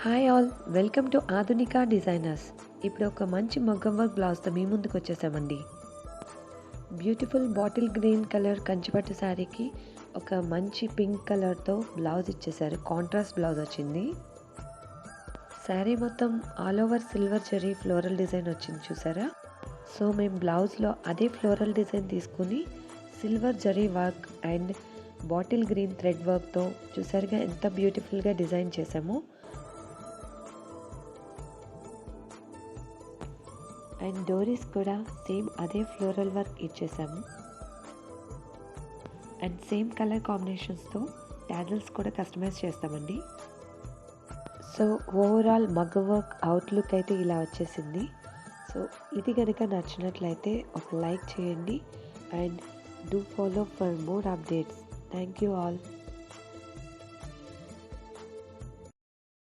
Hi all, welcome to ఆధునిక designers. ఇప్పుడు ఒక మంచి మగ్గం వర్క్ బ్లౌజ్తో మీ ముందుకు వచ్చేసామండి. బ్యూటిఫుల్ బాటిల్ గ్రీన్ కలర్ కంచిపట్టు శారీకి ఒక మంచి పింక్ కలర్తో బ్లౌజ్ ఇచ్చేసారు. కాంట్రాస్ట్ బ్లౌజ్ వచ్చింది. శారీ మొత్తం all over silver zari floral design వచ్చింది, చూసారా? సో మేము బ్లౌజ్లో అదే ఫ్లోరల్ డిజైన్ తీసుకుని silver zari work and bottle green thread వర్క్తో చూసారుగా ఎంత బ్యూటిఫుల్గా డిజైన్ చేసామో. అండ్ డోరీస్ కూడా సేమ్ అదే ఫ్లోరల్ వర్క్ ఇచ్చేసాము. అండ్ సేమ్ కలర్ కాంబినేషన్స్తో ట్యాజల్స్ కూడా కస్టమైజ్ చేస్తామండి. సో ఓవరాల్ మగ్గం వర్క్ అవుట్లుక్ అయితే ఇలా వచ్చేసింది. సో ఇది కనుక నచ్చినట్లయితే ఒక లైక్ చేయండి and do follow for more updates. Thank you all.